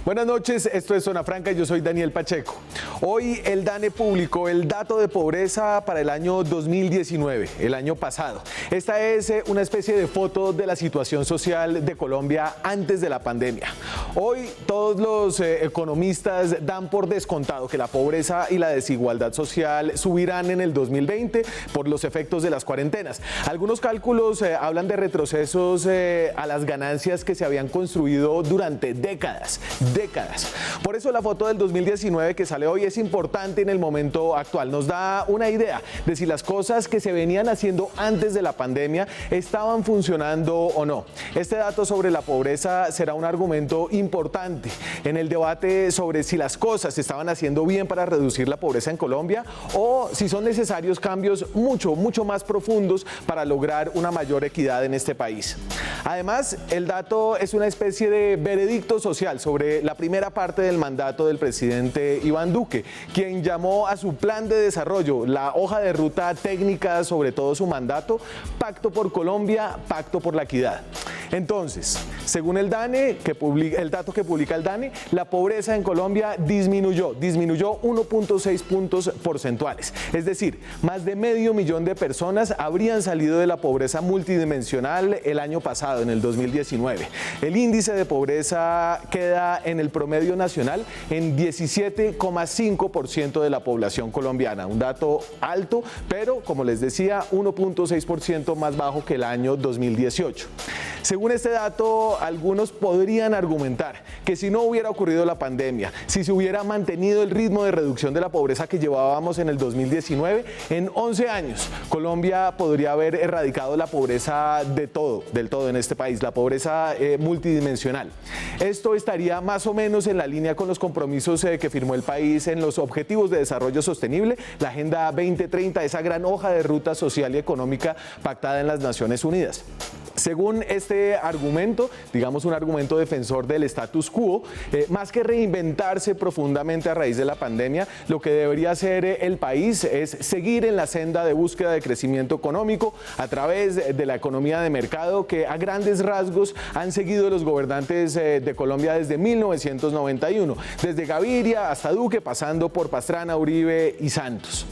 Buenas noches, esto es Zona Franca y yo soy Daniel Pacheco. Hoy el DANE publicó el dato de pobreza para el año 2019, el año pasado. Esta es una especie de foto de la situación social de Colombia antes de la pandemia. Hoy todos los economistas dan por descontado que la pobreza y la desigualdad social subirán en el 2020 por los efectos de las cuarentenas. Algunos cálculos hablan de retrocesos a las ganancias que se habían construido durante décadas. Por eso la foto del 2019 que sale hoy es importante en el momento actual. Nos da una idea de si las cosas que se venían haciendo antes de la pandemia estaban funcionando o no. Este dato sobre la pobreza será un argumento importante en el debate sobre si las cosas se estaban haciendo bien para reducir la pobreza en Colombia o si son necesarios cambios mucho más profundos para lograr una mayor equidad en este país. Además, el dato es una especie de veredicto social sobre la primera parte del mandato del presidente Iván Duque, quien llamó a su plan de desarrollo, la hoja de ruta técnica sobre todo su mandato, Pacto por Colombia, Pacto por la Equidad. Entonces, según el DANE, el dato que publica el DANE, la pobreza en Colombia disminuyó 1.6 puntos porcentuales. Es decir, más de 500.000 de personas habrían salido de la pobreza multidimensional el año pasado, en el 2019. El índice de pobreza queda en el promedio nacional en 17,5% de la población colombiana. Un dato alto, pero como les decía, 1.6% más bajo que el año 2018. Según este dato, algunos podrían argumentar que si no hubiera ocurrido la pandemia, si se hubiera mantenido el ritmo de reducción de la pobreza que llevábamos en el 2019, en 11 años Colombia podría haber erradicado la pobreza del todo en este país, la pobreza multidimensional. Esto estaría más o menos en la línea con los compromisos que firmó el país en los Objetivos de Desarrollo Sostenible, la Agenda 2030, esa gran hoja de ruta social y económica pactada en las Naciones Unidas. Según este argumento, digamos un argumento defensor del status quo, más que reinventarse profundamente a raíz de la pandemia, lo que debería hacer el país es seguir en la senda de búsqueda de crecimiento económico a través de la economía de mercado que a grandes rasgos han seguido los gobernantes de Colombia desde 1991, desde Gaviria hasta Duque, pasando por Pastrana, Uribe y Santos.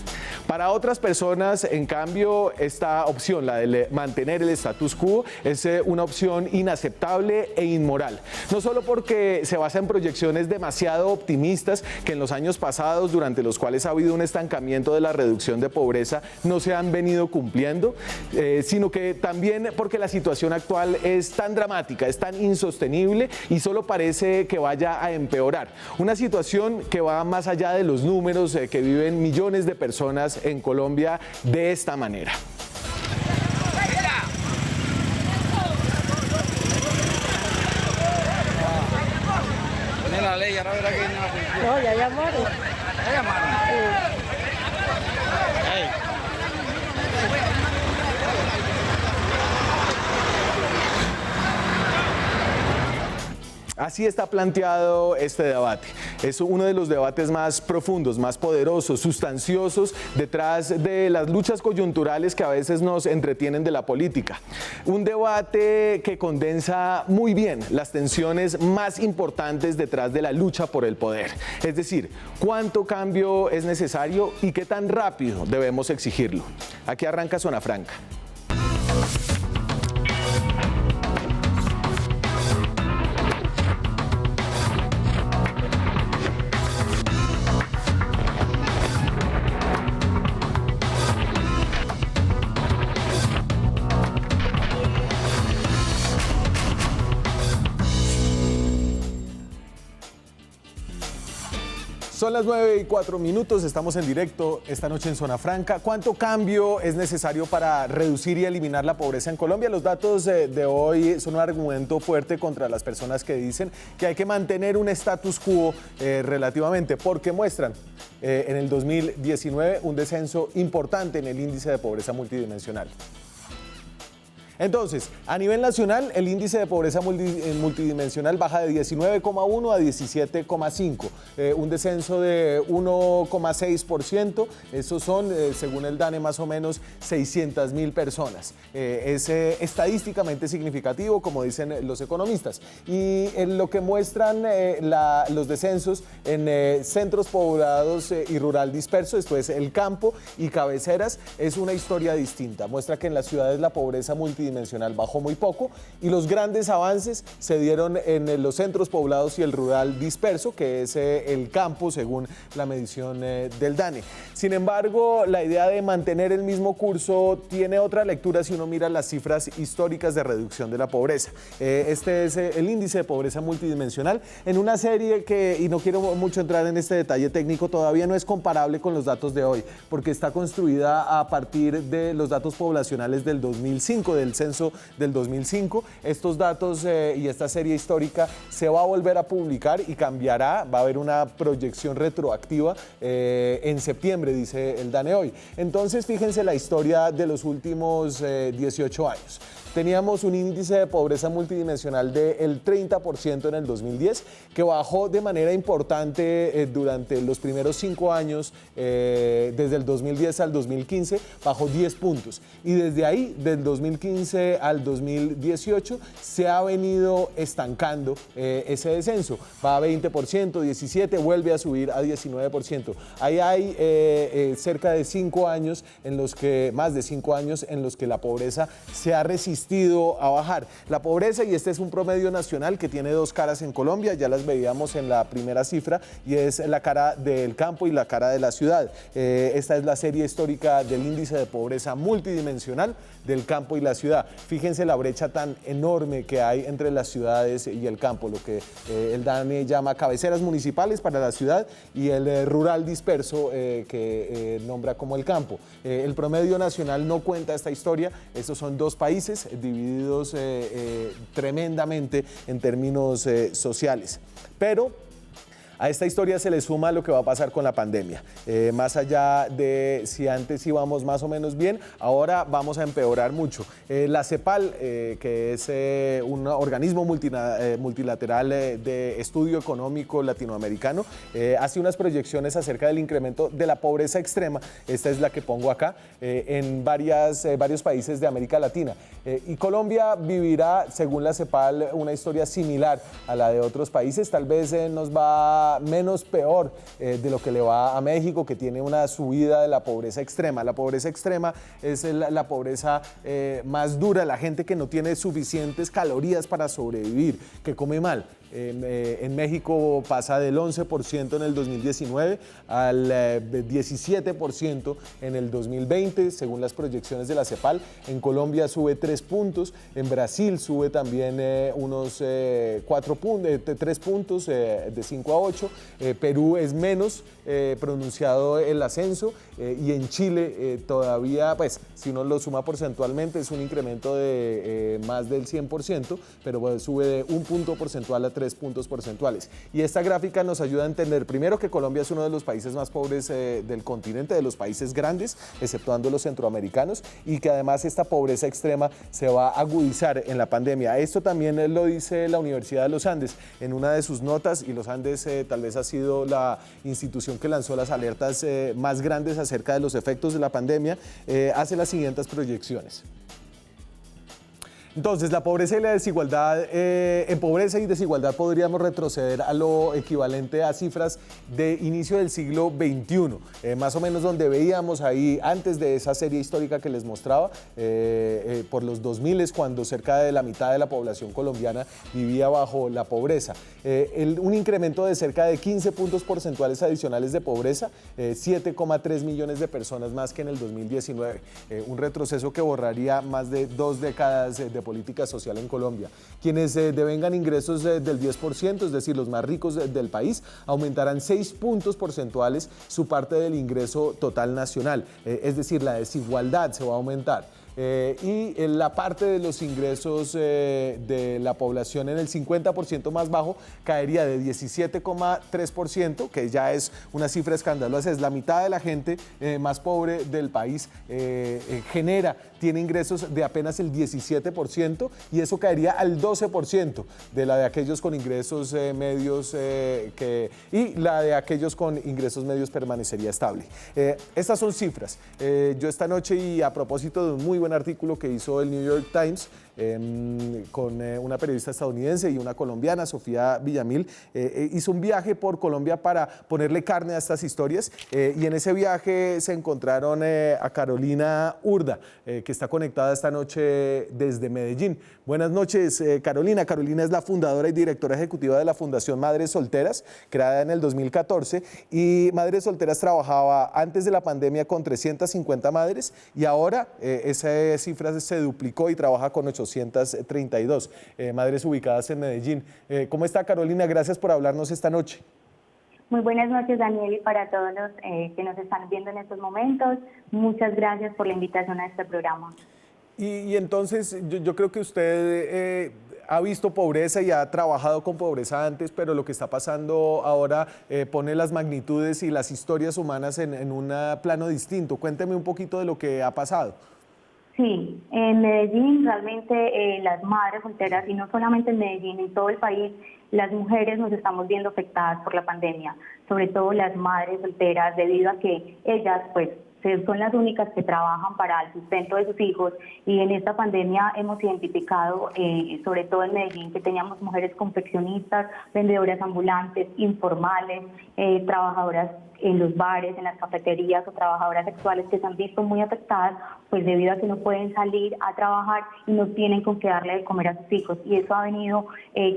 Para otras personas, en cambio, esta opción, la de mantener el status quo, es una opción inaceptable e inmoral. No solo porque se basa en proyecciones demasiado optimistas que en los años pasados, durante los cuales ha habido un estancamiento de la reducción de pobreza, no se han venido cumpliendo, sino que también porque la situación actual es tan dramática, es tan insostenible y solo parece que vaya a empeorar. Una situación que va más allá de los números que viven millones de personas en Colombia de esta manera. La ley, ahora verá que no, ya llamaron. ¿Ya llamaron? Sí. Hey. Así está planteado este debate. Es uno de los debates más profundos, más poderosos, sustanciosos detrás de las luchas coyunturales que a veces nos entretienen de la política. Un debate que condensa muy bien las tensiones más importantes detrás de la lucha por el poder. Es decir, cuánto cambio es necesario y qué tan rápido debemos exigirlo. Aquí arranca Zona Franca. Son las 9:04, estamos en directo esta noche en Zona Franca. ¿Cuánto cambio es necesario para reducir y eliminar la pobreza en Colombia? Los datos de hoy son un argumento fuerte contra las personas que dicen que hay que mantener un status quo relativamente, porque muestran en el 2019 un descenso importante en el índice de pobreza multidimensional. Entonces, a nivel nacional, el índice de pobreza multidimensional baja de 19,1 a 17,5, un descenso de 1,6%. Esos son, según el DANE, más o menos 600.000 personas. Es estadísticamente significativo, como dicen los economistas. Y en lo que muestran los descensos en centros poblados y rural disperso, esto es el campo y cabeceras, es una historia distinta. Muestra que en las ciudades la pobreza multidimensional bajó muy poco y los grandes avances se dieron en los centros poblados y el rural disperso, que es el campo, según la medición del DANE. Sin embargo, la idea de mantener el mismo curso tiene otra lectura si uno mira las cifras históricas de reducción de la pobreza. Este es el índice de pobreza multidimensional en una serie que, y no quiero mucho entrar en este detalle técnico, todavía no es comparable con los datos de hoy, porque está construida a partir de los datos poblacionales del 2005, del censo del 2005. Estos datos y esta serie histórica se va a volver a publicar y cambiará, va a haber una proyección retroactiva en septiembre, dice el DANE hoy. Entonces, fíjense la historia de los últimos 18 años. Teníamos un índice de pobreza multidimensional del 30% en el 2010, que bajó de manera importante durante los primeros 5 años, desde el 2010 al 2015, bajó 10 puntos. Y desde ahí, del 2015 al 2018, se ha venido estancando ese descenso. Va a 20%, 17%, vuelve a subir a 19%. Ahí hay cerca de 5 años en los que, más de 5 años en los que la pobreza se ha resistido a bajar. La pobreza, y este es un promedio nacional que tiene dos caras en Colombia, ya las veíamos en la primera cifra, y es la cara del campo y la cara de la ciudad. Esta es la serie histórica del índice de pobreza multidimensional del campo y la ciudad. Fíjense la brecha tan enorme que hay entre las ciudades y el campo, lo que el DANE llama cabeceras municipales para la ciudad y el rural disperso que nombra como el campo. El promedio nacional no cuenta esta historia. Estos son dos países divididos tremendamente en términos sociales. Pero a esta historia se le suma lo que va a pasar con la pandemia. Más allá de si antes íbamos más o menos bien, ahora vamos a empeorar mucho. La CEPAL, que es un organismo multilateral de estudio económico latinoamericano, hace unas proyecciones acerca del incremento de la pobreza extrema. Esta es la que pongo acá, en varios países de América Latina. Y Colombia vivirá, según la CEPAL, una historia similar a la de otros países. Tal vez nos va menos peor de lo que le va a México, que tiene una subida de la pobreza extrema. La pobreza extrema es la pobreza más dura, la gente que no tiene suficientes calorías para sobrevivir, que come mal. En México pasa del 11% en el 2019 al 17% en el 2020, según las proyecciones de la CEPAL. En Colombia sube 3 puntos, en Brasil sube también unos 3 puntos, de 5 a 8. Perú es menos pronunciado el ascenso, y en Chile todavía, pues, si uno lo suma porcentualmente, es un incremento de más del 100%, pero bueno, sube de 1 punto porcentual a 3 puntos porcentuales. Y esta gráfica nos ayuda a entender, primero, que Colombia es uno de los países más pobres del continente, de los países grandes, exceptuando los centroamericanos, y que además esta pobreza extrema se va a agudizar en la pandemia. Esto también lo dice la Universidad de los Andes en una de sus notas, y los Andes tal vez ha sido la institución que lanzó las alertas más grandes acerca de los efectos de la pandemia. Hace las siguientes proyecciones. Entonces, la pobreza y la desigualdad, en pobreza y desigualdad podríamos retroceder a lo equivalente a cifras de inicio del siglo XXI, más o menos donde veíamos ahí, antes de esa serie histórica que les mostraba, por los 2000, cuando cerca de la mitad de la población colombiana vivía bajo la pobreza. Un incremento de cerca de 15 puntos porcentuales adicionales de pobreza, 7,3 millones de personas más que en el 2019, un retroceso que borraría más de 2 décadas de política social en Colombia. Quienes devengan ingresos del 10%, es decir, los más ricos del país, aumentarán 6 puntos porcentuales su parte del ingreso total nacional, es decir, la desigualdad se va a aumentar. Y en la parte de los ingresos de la población en el 50% más bajo caería de 17,3%, que ya es una cifra escandalosa. Es la mitad de la gente más pobre del país, genera tiene ingresos de apenas el 17% y eso caería al 12% de la de aquellos con ingresos medios y la de aquellos con ingresos medios permanecería estable. Estas son cifras. Yo esta noche, y a propósito de un muy buen artículo que hizo el New York Times con una periodista estadounidense y una colombiana, Sofía Villamil, hizo un viaje por Colombia para ponerle carne a estas historias y en ese viaje se encontraron a Carolina Urda, que está conectada esta noche desde Medellín. Buenas noches, Carolina. Carolina es la fundadora y directora ejecutiva de la Fundación Madres Solteras, creada en el 2014, y Madres Solteras trabajaba antes de la pandemia con 350 madres y ahora esa cifra se duplicó y trabaja con 832 madres ubicadas en Medellín. ¿Cómo está, Carolina? Gracias por hablarnos esta noche. Muy buenas noches, Daniel, y para todos los que nos están viendo en estos momentos. Muchas gracias por la invitación a este programa. Y entonces yo creo que usted ha visto pobreza y ha trabajado con pobreza antes, pero lo que está pasando ahora pone las magnitudes y las historias humanas en un plano distinto. Cuénteme un poquito de lo que ha pasado. Sí, en Medellín realmente las madres solteras, y no solamente en Medellín, en todo el país, las mujeres nos estamos viendo afectadas por la pandemia, sobre todo las madres solteras, debido a que ellas pues son las únicas que trabajan para el sustento de sus hijos, y en esta pandemia hemos identificado, sobre todo en Medellín, que teníamos mujeres confeccionistas, vendedoras ambulantes, informales, trabajadoras en los bares, en las cafeterías o trabajadoras sexuales que se han visto muy afectadas, pues debido a que no pueden salir a trabajar y no tienen con qué darle de comer a sus hijos. Y eso ha venido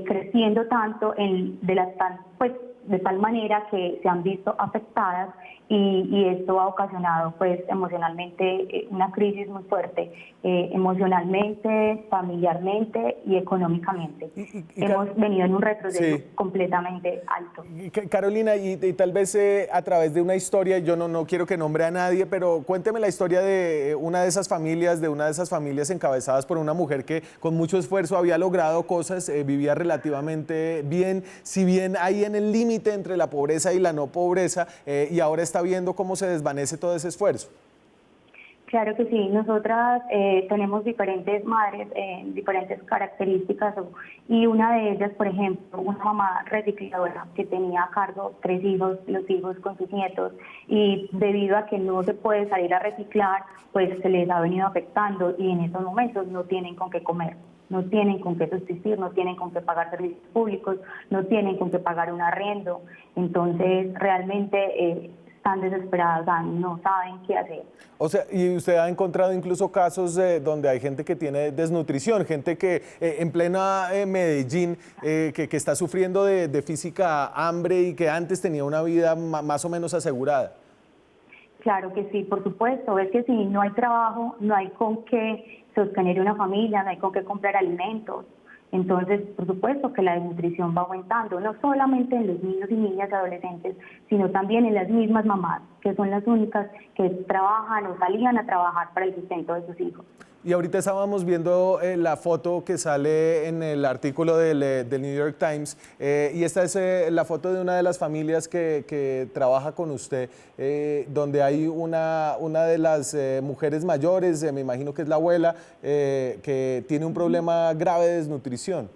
creciendo tanto de tal manera que se han visto afectadas y esto ha ocasionado pues emocionalmente una crisis muy fuerte, emocionalmente, familiarmente y económicamente. Hemos venido en un retroceso completamente alto. Carolina, y tal vez a través de una historia, yo no quiero que nombre a nadie, pero cuénteme la historia de una de esas familias encabezadas por una mujer que con mucho esfuerzo había logrado cosas, vivía relativamente bien, si bien ahí en el límite entre la pobreza y la no pobreza, y ahora está viendo cómo se desvanece todo ese esfuerzo. Claro que sí, nosotras tenemos diferentes madres, diferentes características, y una de ellas, por ejemplo, una mamá recicladora que tenía a cargo 3 hijos, los hijos con sus nietos, y debido a que no se puede salir a reciclar, pues se les ha venido afectando y en estos momentos no tienen con qué comer. No tienen con qué subsistir, no tienen con qué pagar servicios públicos, no tienen con qué pagar un arriendo. Entonces, realmente están desesperadas, no saben qué hacer. O sea, y usted ha encontrado incluso casos donde hay gente que tiene desnutrición, gente que en plena Medellín, que está sufriendo de física hambre y que antes tenía una vida más o menos asegurada. Claro que sí, por supuesto. Es que si no hay trabajo, no hay con qué sostener una familia, no hay con qué comprar alimentos. Entonces, por supuesto que la desnutrición va aumentando, no solamente en los niños y niñas y adolescentes, sino también en las mismas mamás, que son las únicas que trabajan o salían a trabajar para el sustento de sus hijos. Y ahorita estábamos viendo la foto que sale en el artículo del New York Times, y esta es la foto de una de las familias que trabaja con usted, donde hay una de las mujeres mayores, me imagino que es la abuela, que tiene un problema grave de desnutrición.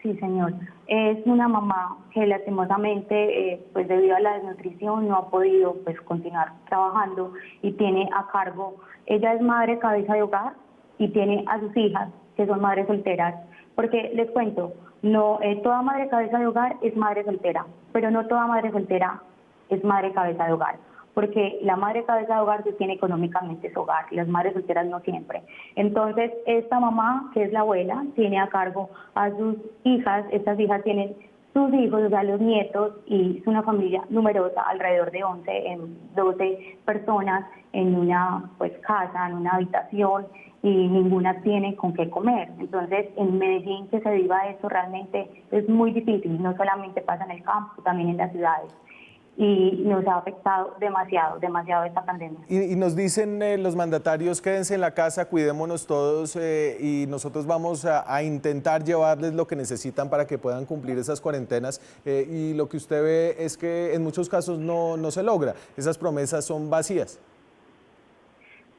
Sí, señor. Es una mamá que lastimosamente, pues debido a la desnutrición, no ha podido pues continuar trabajando y tiene a cargo, ella es madre cabeza de hogar y tiene a sus hijas que son madres solteras. Porque les cuento, no toda madre cabeza de hogar es madre soltera, pero no toda madre soltera es madre cabeza de hogar. Porque la madre cabeza de hogar sostiene económicamente su hogar, y las madres solteras no siempre. Entonces, esta mamá, que es la abuela, tiene a cargo a sus hijas, estas hijas tienen sus hijos, o sea, los nietos, y es una familia numerosa, alrededor de 12 personas en una pues casa, en una habitación, y ninguna tiene con qué comer. Entonces, en Medellín que se viva eso realmente es muy difícil, no solamente pasa en el campo, también en las ciudades. Y nos ha afectado demasiado esta pandemia. Y nos dicen los mandatarios, quédense en la casa, cuidémonos todos y nosotros vamos a intentar llevarles lo que necesitan para que puedan cumplir esas cuarentenas. Y lo que usted ve es que en muchos casos no se logra, esas promesas son vacías.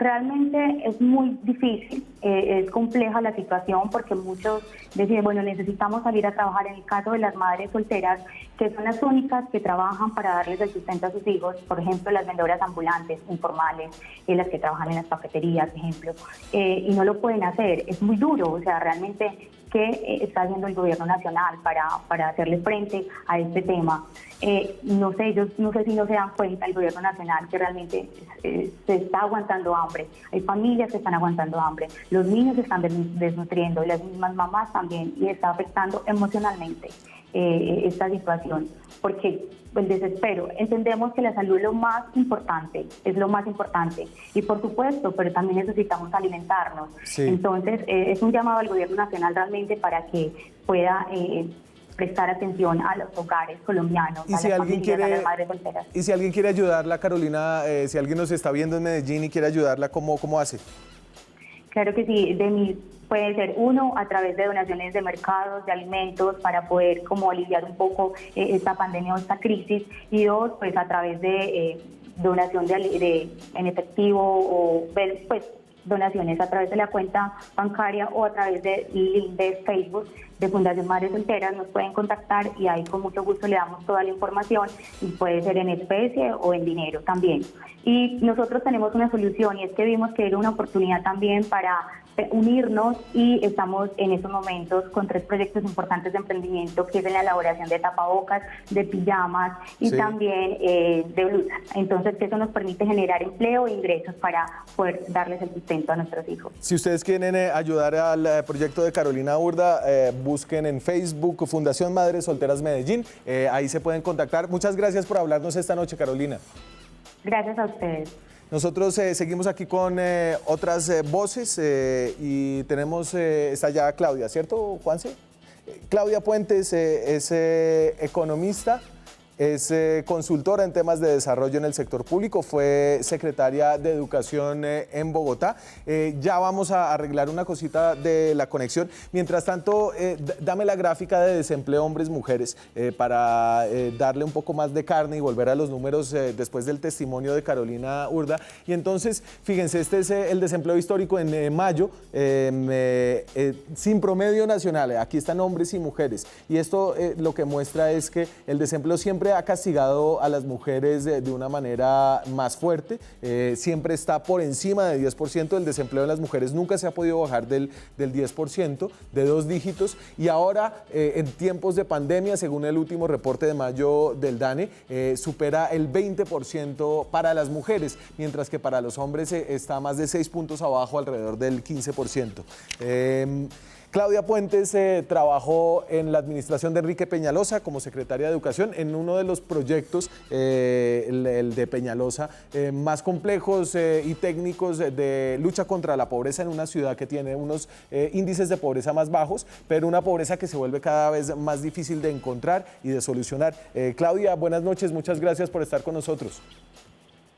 Realmente es muy difícil, es compleja la situación porque muchos deciden, bueno, necesitamos salir a trabajar. En el caso de las madres solteras, que son las únicas que trabajan para darles el sustento a sus hijos, por ejemplo, las vendedoras ambulantes, informales, las que trabajan en las cafeterías, por ejemplo, y no lo pueden hacer. Es muy duro, o sea, realmente, ¿qué está haciendo el gobierno nacional para hacerle frente a este tema? No sé, ellos no sé si no se dan cuenta, el gobierno nacional, que realmente se está aguantando hambre. Hay familias que están aguantando hambre, los niños se están desnutriendo, las mismas mamás también, y está afectando emocionalmente esta situación, porque el desespero, entendemos que la salud es lo más importante, y por supuesto, pero también necesitamos alimentarnos. Sí. Entonces, es un llamado al gobierno nacional realmente para que pueda prestar atención a los hogares colombianos, Y a si las alguien familias, a quiere, las madres solteras. y si alguien quiere ayudarla, Carolina, si alguien nos está viendo en Medellín y quiere ayudarla, ¿cómo hace? Claro que sí, puede ser uno a través de donaciones de mercados, de alimentos, para poder como aliviar un poco esta pandemia o esta crisis, y dos, pues a través de donación en efectivo o pues donaciones a través de la cuenta bancaria o a través del link de Facebook de Fundación Madres Solteras. Nos pueden contactar y ahí con mucho gusto le damos toda la información, y puede ser en especie o en dinero también. Y nosotros tenemos una solución, y es que vimos que era una oportunidad también para unirnos, y estamos en estos momentos con 3 proyectos importantes de emprendimiento, que es en la elaboración de tapabocas, de pijamas y Sí. también de blusas. Entonces, que eso nos permite generar empleo e ingresos para poder darles el sustento a nuestros hijos. Si ustedes quieren ayudar al proyecto de Carolina Urda, busquen en Facebook Fundación Madres Solteras Medellín, ahí se pueden contactar. Muchas gracias por hablarnos esta noche, Carolina. Gracias a ustedes. Nosotros seguimos aquí con otras voces y tenemos, está ya Claudia, ¿cierto, Juanse? Claudia Puentes es economista, es consultora en temas de desarrollo en el sector público, fue secretaria de Educación en Bogotá. Ya vamos a arreglar una cosita de la conexión. Mientras tanto, dame la gráfica de desempleo hombres-mujeres para darle un poco más de carne y volver a los números después del testimonio de Carolina Urda. Y entonces, fíjense, este es el desempleo histórico en mayo, sin promedio nacional. Aquí están hombres y mujeres. Y esto lo que muestra es que el desempleo siempre ha castigado a las mujeres de una manera más fuerte, siempre está por encima del 10%, el desempleo de las mujeres nunca se ha podido bajar del 10%, de 2 dígitos, y ahora en tiempos de pandemia, según el último reporte de mayo del DANE, supera el 20% para las mujeres, mientras que para los hombres está más de 6 puntos abajo, alrededor del 15%. Claudia Puentes trabajó en la administración de Enrique Peñalosa como secretaria de Educación en uno de los proyectos, el de Peñalosa, más complejos y técnicos de lucha contra la pobreza en una ciudad que tiene unos índices de pobreza más bajos, pero una pobreza que se vuelve cada vez más difícil de encontrar y de solucionar. Claudia, buenas noches, muchas gracias por estar con nosotros.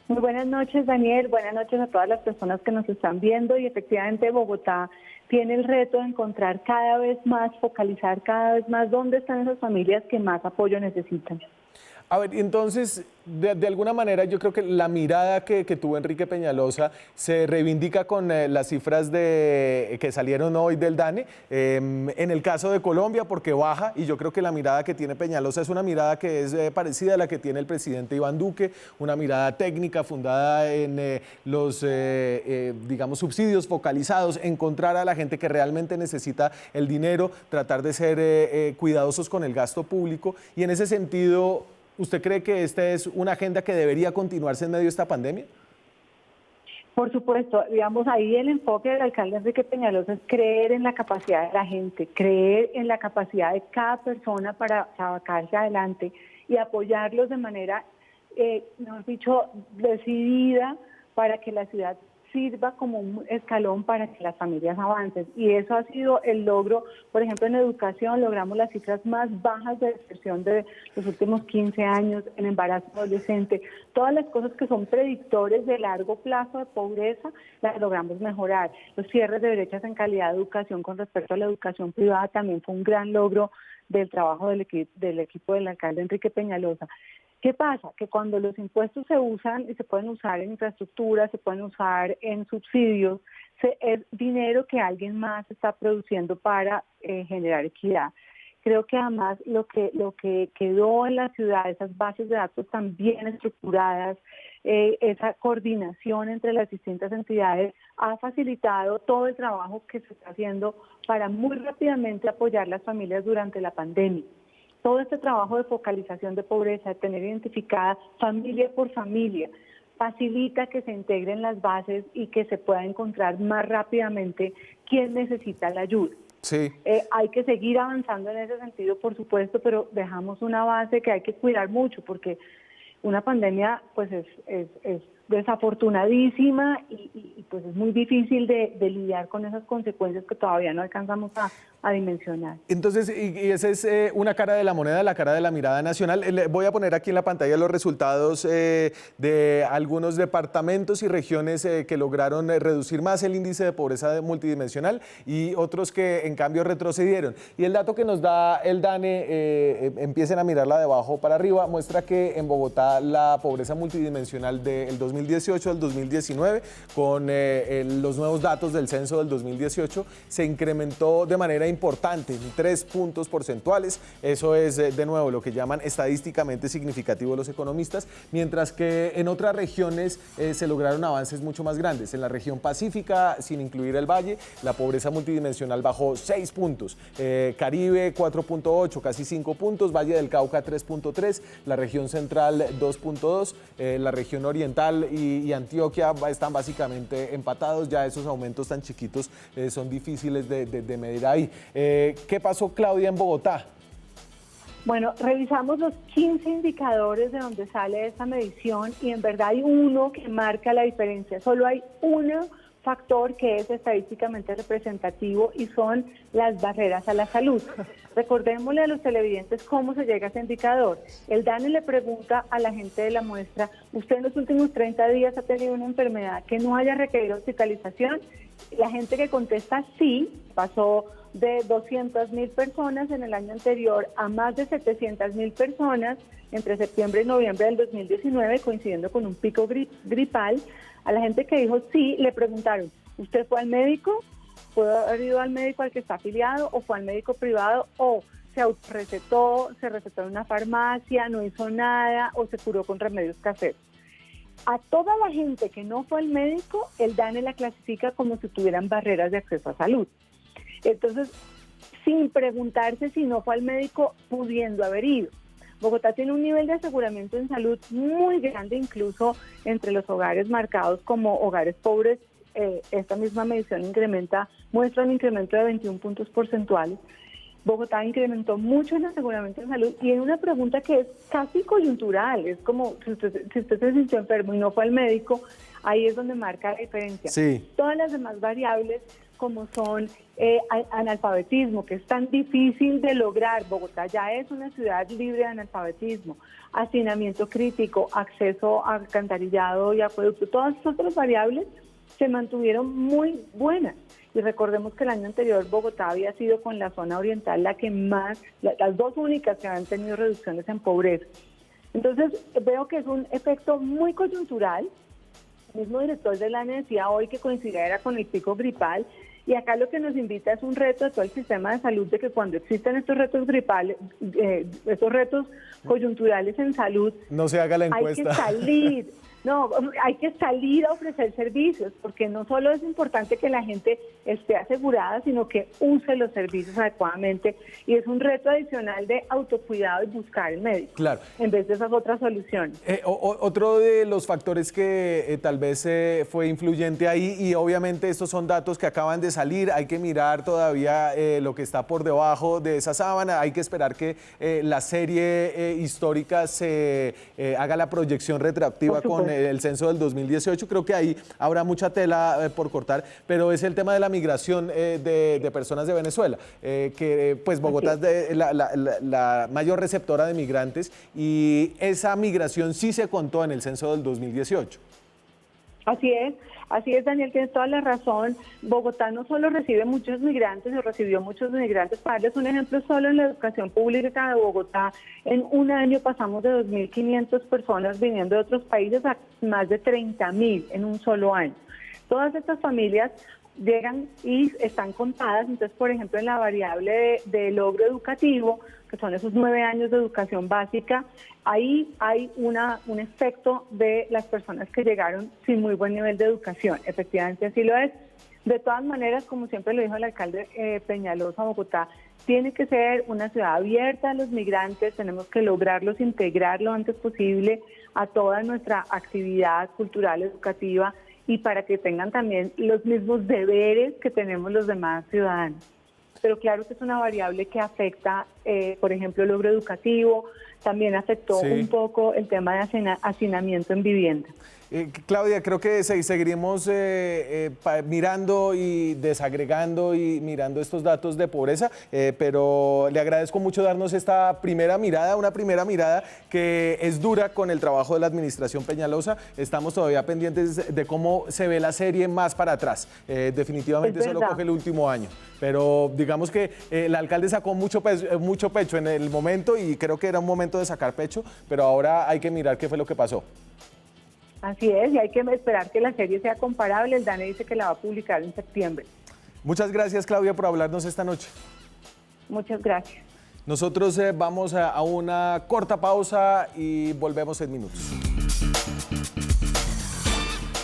Muy buenas noches, Daniel. Buenas noches a todas las personas que nos están viendo. Y efectivamente Bogotá tiene el reto de encontrar cada vez más, focalizar cada vez más dónde están esas familias que más apoyo necesitan. A ver, entonces, de alguna manera yo creo que la mirada que tuvo Enrique Peñalosa se reivindica con las cifras que salieron hoy del DANE. En el caso de Colombia, porque baja, y yo creo que la mirada que tiene Peñalosa es una mirada que es parecida a la que tiene el presidente Iván Duque, una mirada técnica fundada en los, digamos, subsidios focalizados, encontrar a la gente que realmente necesita el dinero, tratar de ser cuidadosos con el gasto público, y en ese sentido, ¿usted cree que esta es una agenda que debería continuarse en medio de esta pandemia? Por supuesto, digamos, ahí el enfoque del alcalde Enrique Peñalosa es creer en la capacidad de la gente, creer en la capacidad de cada persona para sacarse adelante y apoyarlos de manera, mejor dicho, decidida, para que la ciudad sirva como un escalón para que las familias avancen. Y eso ha sido el logro. Por ejemplo, en educación logramos las cifras más bajas de deserción de los últimos 15 años, en embarazo adolescente. Todas las cosas que son predictores de largo plazo de pobreza las logramos mejorar. Los cierres de brechas en calidad de educación con respecto a la educación privada también fue un gran logro del trabajo del equipo del alcalde Enrique Peñalosa. ¿Qué pasa? Que cuando los impuestos se usan y se pueden usar en infraestructura, se pueden usar en subsidios, es dinero que alguien más está produciendo para generar equidad. Creo que además lo que quedó en la ciudad, esas bases de datos tan bien estructuradas, esa coordinación entre las distintas entidades ha facilitado todo el trabajo que se está haciendo para muy rápidamente apoyar las familias durante la pandemia. Todo este trabajo de focalización de pobreza, de tener identificada familia por familia, facilita que se integren las bases y que se pueda encontrar más rápidamente quién necesita la ayuda. Sí. Hay que seguir avanzando en ese sentido, por supuesto, pero dejamos una base que hay que cuidar mucho porque una pandemia pues es desafortunadísima y pues es muy difícil de lidiar con esas consecuencias que todavía no alcanzamos a dimensionar. Entonces, y esa es una cara de la moneda, la cara de la mirada nacional. Voy a poner aquí en la pantalla los resultados de algunos departamentos y regiones que lograron reducir más el índice de pobreza multidimensional y otros que en cambio retrocedieron. Y el dato que nos da el DANE, empiecen a mirarla de abajo para arriba, muestra que en Bogotá la pobreza multidimensional del 2018 al 2019, con los nuevos datos del censo del 2018, se incrementó de manera importante, 3 puntos porcentuales. Eso es, de nuevo, lo que llaman estadísticamente significativo los economistas, mientras que en otras regiones se lograron avances mucho más grandes. En la región pacífica, sin incluir el Valle, la pobreza multidimensional bajó 6 puntos, Caribe 4.8, casi 5 puntos, Valle del Cauca 3.3, la región central 2.2, la región oriental y Antioquia están básicamente empatados. Ya esos aumentos tan chiquitos son difíciles de medir ahí. ¿Qué pasó, Claudia, en Bogotá? Bueno, revisamos los 15 indicadores de donde sale esta medición y en verdad hay uno que marca la diferencia. Solo hay un factor que es estadísticamente representativo y son las barreras a la salud. Recordémosle a los televidentes cómo se llega a ese indicador. El DANE le pregunta a la gente de la muestra, ¿usted en los últimos 30 días ha tenido una enfermedad que no haya requerido hospitalización? La gente que contesta sí, pasó de 200.000 personas en el año anterior a más de 700.000 personas entre septiembre y noviembre del 2019, coincidiendo con un pico gripal. A la gente que dijo sí, le preguntaron, ¿usted fue al médico? ¿Puede haber ido al médico al que está afiliado? ¿O fue al médico privado? ¿O se autorrecetó, se recetó en una farmacia, no hizo nada o se curó con remedios caseros? A toda la gente que no fue al médico, el DANE la clasifica como si tuvieran barreras de acceso a salud. Entonces, sin preguntarse si no fue al médico, pudiendo haber ido. Bogotá tiene un nivel de aseguramiento en salud muy grande, incluso entre los hogares marcados como hogares pobres. Esta misma medición muestra un incremento de 21 puntos porcentuales. Bogotá incrementó mucho el aseguramiento en salud y en una pregunta que es casi coyuntural, es como si usted se sintió enfermo y no fue al médico, ahí es donde marca la diferencia. Sí. Todas las demás variables, como son analfabetismo, que es tan difícil de lograr. Bogotá ya es una ciudad libre de analfabetismo, hacinamiento crítico, acceso a alcantarillado y acueducto, todas esas otras variables se mantuvieron muy buenas. Y recordemos que el año anterior Bogotá había sido con la zona oriental la que más, las dos únicas que han tenido reducciones en pobreza. Entonces veo que es un efecto muy coyuntural. El mismo director del ANE decía hoy que coincidiera con el pico gripal. Y acá lo que nos invita es un reto de todo el sistema de salud, de que cuando existen estos retos gripales, estos retos coyunturales en salud, no se haga la encuesta. Hay que salir a ofrecer servicios, porque no solo es importante que la gente esté asegurada, sino que use los servicios adecuadamente. Y es un reto adicional de autocuidado y buscar el médico, claro, en vez de esas otras soluciones. Otro de los factores que tal vez fue influyente ahí, y obviamente estos son datos que acaban de salir, hay que mirar todavía lo que está por debajo de esa sábana, hay que esperar que la serie histórica se haga la proyección retroactiva con el censo del 2018. Creo que ahí habrá mucha tela por cortar, pero es el tema de la migración de personas de Venezuela, que pues Bogotá es la mayor receptora de migrantes y esa migración sí se contó en el censo del 2018. Así es, Daniel, tienes toda la razón. Bogotá no solo recibe muchos migrantes, recibió muchos migrantes. Para darles un ejemplo, solo en la educación pública de Bogotá, en un año pasamos de 2.500 personas viniendo de otros países a más de 30.000 en un solo año. Todas estas familias llegan y están contadas, entonces, por ejemplo, en la variable de logro educativo, que son esos 9 años de educación básica, ahí hay un efecto de las personas que llegaron sin muy buen nivel de educación. Efectivamente, así lo es. De todas maneras, como siempre lo dijo el alcalde Peñalosa, Bogotá tiene que ser una ciudad abierta a los migrantes, tenemos que lograrlos integrar lo antes posible a toda nuestra actividad cultural, educativa, y para que tengan también los mismos deberes que tenemos los demás ciudadanos. Pero claro que es una variable que afecta, por ejemplo, el logro educativo, también afectó un poco el tema de hacinamiento en vivienda. Claudia, creo que seguiremos mirando y desagregando y mirando estos datos de pobreza, pero le agradezco mucho darnos esta primera mirada, una primera mirada que es dura con el trabajo de la administración Peñalosa. Estamos todavía pendientes de cómo se ve la serie más para atrás. Definitivamente solo coge el último año, pero digamos que el alcalde sacó mucho pecho en el momento y creo que era un momento de sacar pecho, pero ahora hay que mirar qué fue lo que pasó. Así es, y hay que esperar que la serie sea comparable. El DANE dice que la va a publicar en septiembre. Muchas gracias, Claudia, por hablarnos esta noche. Muchas gracias. Nosotros vamos a una corta pausa y volvemos en minutos.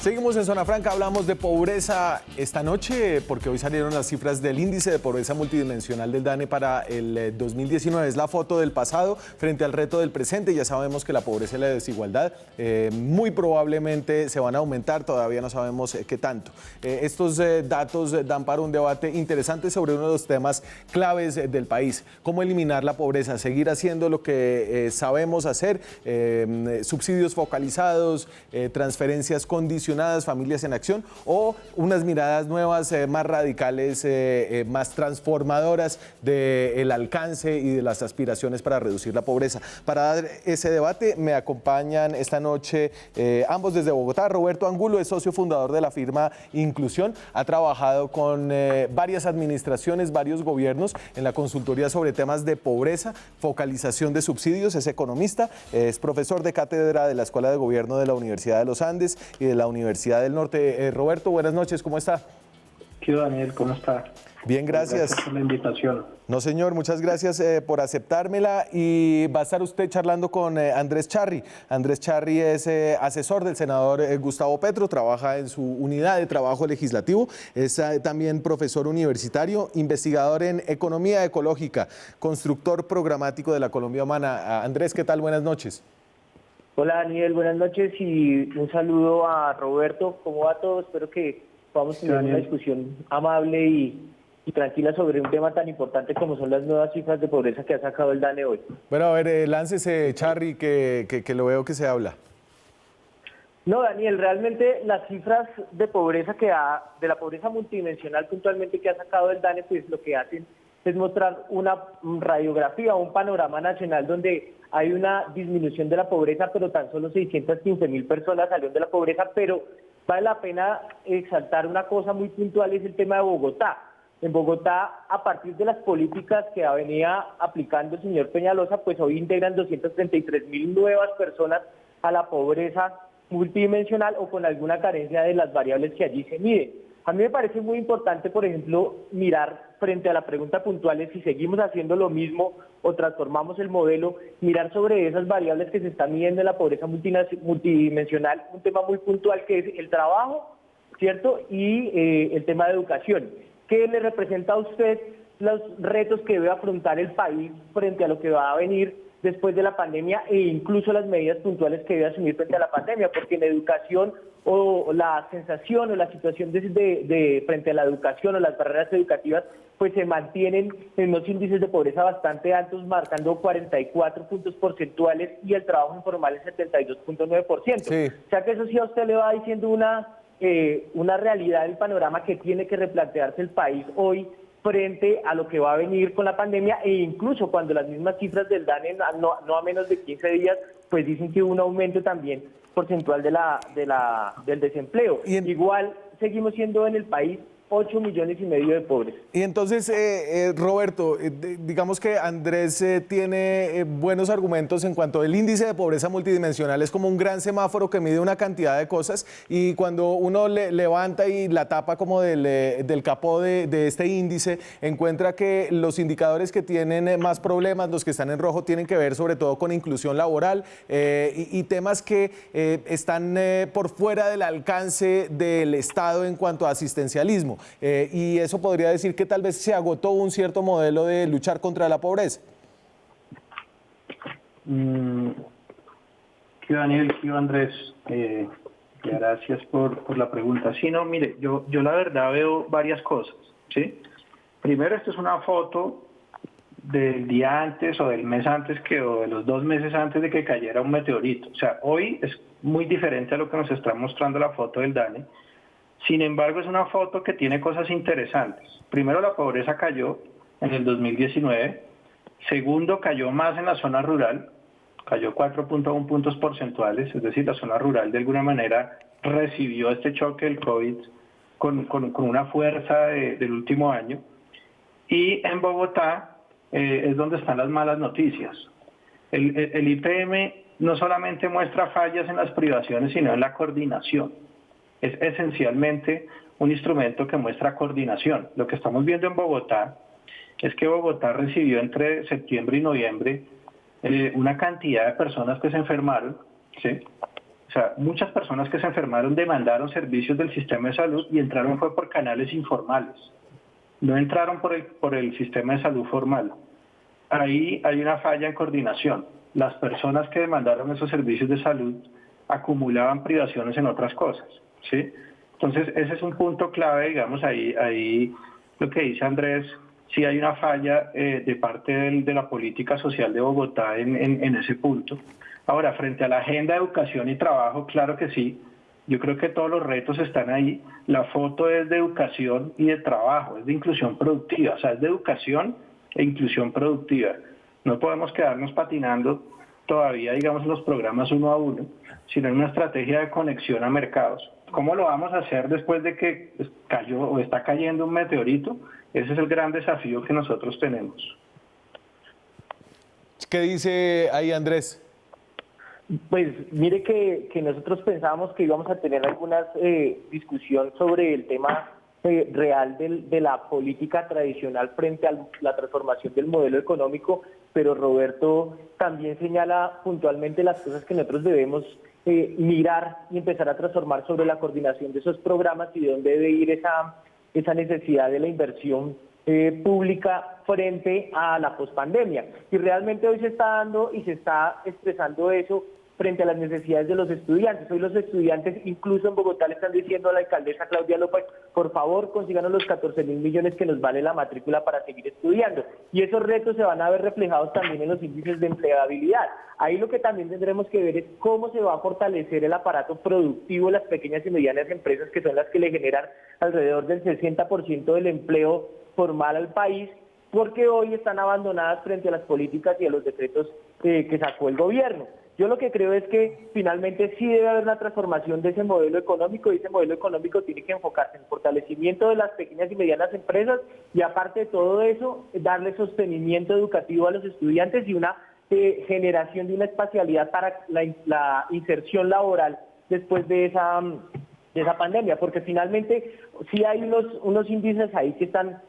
Seguimos en Zona Franca, hablamos de pobreza esta noche porque hoy salieron las cifras del índice de pobreza multidimensional del DANE para el 2019. Es la foto del pasado frente al reto del presente. Ya sabemos que la pobreza y la desigualdad muy probablemente se van a aumentar, todavía no sabemos qué tanto. Estos datos dan para un debate interesante sobre uno de los temas claves del país. Cómo eliminar la pobreza, seguir haciendo lo que sabemos hacer, subsidios focalizados, transferencias condicionadas, familias en acción, o unas miradas nuevas, más radicales, más transformadoras del alcance y de las aspiraciones para reducir la pobreza. Para dar ese debate me acompañan esta noche ambos desde Bogotá. Roberto Angulo es socio fundador de la firma Inclusión, ha trabajado con varias administraciones, varios gobiernos en la consultoría sobre temas de pobreza, focalización de subsidios, es economista, es profesor de cátedra de la Escuela de Gobierno de la Universidad de los Andes y de la Universidad del Norte. Roberto, buenas noches, ¿cómo está? ¿Qué Daniel? ¿Cómo está? Bien, gracias. Gracias por la invitación. No, señor, muchas gracias por aceptármela, y va a estar usted charlando con Andrés Charri. Andrés Charri es asesor del senador Gustavo Petro, trabaja en su unidad de trabajo legislativo, es también profesor universitario, investigador en economía ecológica, constructor programático de la Colombia Humana. Andrés, ¿qué tal? Buenas noches. Hola Daniel, buenas noches y un saludo a Roberto. ¿Cómo va todo? Espero que podamos tener una discusión amable y tranquila sobre un tema tan importante como son las nuevas cifras de pobreza que ha sacado el DANE hoy. Bueno, a ver, láncese, Charri, que lo veo que se habla. No, Daniel, realmente las cifras de pobreza de la pobreza multidimensional puntualmente que ha sacado el DANE, pues lo que hacen es mostrar una radiografía, un panorama nacional donde hay una disminución de la pobreza, pero tan solo 615.000 personas salieron de la pobreza. Pero vale la pena exaltar una cosa muy puntual, es el tema de Bogotá. En Bogotá, a partir de las políticas que venía aplicando el señor Peñalosa, pues hoy integran 233.000 nuevas personas a la pobreza multidimensional o con alguna carencia de las variables que allí se miden. A mí me parece muy importante, por ejemplo, mirar frente a la pregunta puntual es si seguimos haciendo lo mismo o transformamos el modelo, mirar sobre esas variables que se están midiendo en la pobreza multidimensional, un tema muy puntual que es el trabajo, ¿cierto? Y el tema de educación. ¿Qué le representa a usted los retos que debe afrontar el país frente a lo que va a venir después de la pandemia e incluso las medidas puntuales que debe asumir frente a la pandemia? Porque en educación o la sensación o la situación de frente a la educación o las barreras educativas pues se mantienen en unos índices de pobreza bastante altos, marcando 44 puntos porcentuales y el trabajo informal es 72.9%. Sí. O sea que eso sí a usted le va diciendo una realidad del panorama que tiene que replantearse el país hoy frente a lo que va a venir con la pandemia, e incluso cuando las mismas cifras del DANE no a menos de 15 días pues dicen que hubo un aumento también porcentual del desempleo. Igual seguimos siendo en el país 8,5 millones de pobres. Y entonces, Roberto, digamos que Andrés tiene buenos argumentos en cuanto al índice de pobreza multidimensional. Es como un gran semáforo que mide una cantidad de cosas, y cuando uno levanta y la tapa como del capó de este índice, encuentra que los indicadores que tienen más problemas, los que están en rojo, tienen que ver sobre todo con inclusión laboral y temas que están por fuera del alcance del Estado en cuanto a asistencialismo. Y eso podría decir que tal vez se agotó un cierto modelo de luchar contra la pobreza. Daniel, Andrés, gracias por la pregunta. Sí, no, mire, yo la verdad veo varias cosas, ¿sí? Primero, esto es una foto del día antes o del mes antes o de los 2 meses antes de que cayera un meteorito. O sea, hoy es muy diferente a lo que nos está mostrando la foto del DANE. Sin embargo, es una foto que tiene cosas interesantes. Primero, la pobreza cayó en el 2019. Segundo, cayó más en la zona rural. Cayó 4,1 puntos porcentuales. Es decir, la zona rural de alguna manera recibió este choque del COVID con una fuerza del último año. Y en Bogotá es donde están las malas noticias. El IPM no solamente muestra fallas en las privaciones, sino en la coordinación. Es esencialmente un instrumento que muestra coordinación. Lo que estamos viendo en Bogotá es que Bogotá recibió entre septiembre y noviembre una cantidad de personas que se enfermaron, ¿sí? O sea, muchas personas que se enfermaron demandaron servicios del sistema de salud y entraron fue por canales informales. No entraron por el sistema de salud formal. Ahí hay una falla en coordinación. Las personas que demandaron esos servicios de salud acumulaban privaciones en otras cosas, ¿sí? Entonces, ese es un punto clave, digamos, ahí lo que dice Andrés, sí hay una falla de parte de la política social de Bogotá en ese punto. Ahora, frente a la agenda de educación y trabajo, claro que sí, yo creo que todos los retos están ahí. La foto es de educación y de trabajo, es de inclusión productiva, o sea, es de educación e inclusión productiva. No podemos quedarnos patinando todavía, digamos, los programas uno a uno, sino en una estrategia de conexión a mercados. ¿Cómo lo vamos a hacer después de que cayó o está cayendo un meteorito? Ese es el gran desafío que nosotros tenemos. ¿Qué dice ahí Andrés? Pues mire que nosotros pensábamos que íbamos a tener algunas discusión sobre el tema real de la política tradicional frente a la transformación del modelo económico, pero Roberto también señala puntualmente las cosas que nosotros debemos mirar y empezar a transformar sobre la coordinación de esos programas y de dónde debe ir esa necesidad de la inversión pública frente a la pospandemia. Y realmente hoy se está dando y se está expresando eso frente a las necesidades de los estudiantes. Hoy los estudiantes, incluso en Bogotá, le están diciendo a la alcaldesa Claudia López, por favor, consíganos los 14.000 millones que nos vale la matrícula para seguir estudiando. Y esos retos se van a ver reflejados también en los índices de empleabilidad. Ahí lo que también tendremos que ver es cómo se va a fortalecer el aparato productivo de las pequeñas y medianas empresas, que son las que le generan alrededor del 60% del empleo formal al país, porque hoy están abandonadas frente a las políticas y a los decretos que sacó el gobierno. Yo lo que creo es que finalmente sí debe haber una transformación de ese modelo económico, y ese modelo económico tiene que enfocarse en el fortalecimiento de las pequeñas y medianas empresas, y aparte de todo eso, darle sostenimiento educativo a los estudiantes y una generación de una espacialidad para la inserción laboral después de esa pandemia, porque finalmente sí hay unos índices ahí que están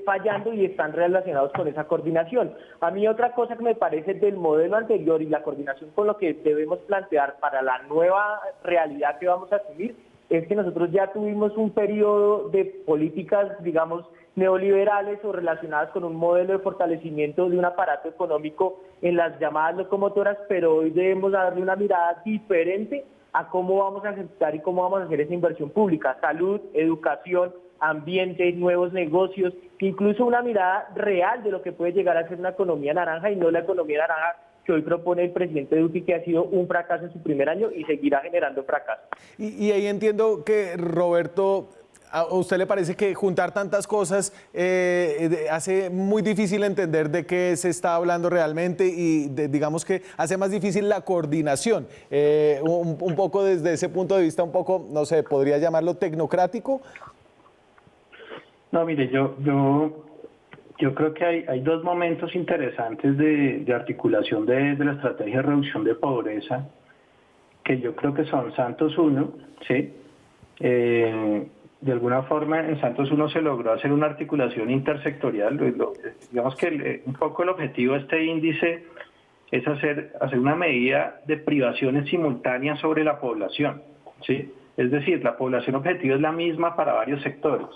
fallando y están relacionados con esa coordinación. A mí otra cosa que me parece del modelo anterior y la coordinación con lo que debemos plantear para la nueva realidad que vamos a asumir es que nosotros ya tuvimos un periodo de políticas, digamos, neoliberales o relacionadas con un modelo de fortalecimiento de un aparato económico en las llamadas locomotoras, pero hoy debemos darle una mirada diferente a cómo vamos a ejecutar y cómo vamos a hacer esa inversión pública, salud, educación, ambiente, nuevos negocios, incluso una mirada real de lo que puede llegar a ser una economía naranja y no la economía naranja que hoy propone el presidente Duque, que ha sido un fracaso en su primer año y seguirá generando fracasos. Y ahí entiendo que, Roberto, ¿A usted le parece que juntar tantas cosas hace muy difícil entender de qué se está hablando realmente y digamos que hace más difícil la coordinación? Un poco desde ese punto de vista, un poco, no sé, ¿podría llamarlo tecnocrático? No, mire, yo creo que hay dos momentos interesantes de articulación de la estrategia de reducción de pobreza, que yo creo que son Santos 1, ¿sí? De alguna forma en Santos 1 se logró hacer una articulación intersectorial. Digamos que un poco el objetivo de este índice es hacer una medida de privaciones simultáneas sobre la población, ¿sí? Es decir, la población objetivo es la misma para varios sectores.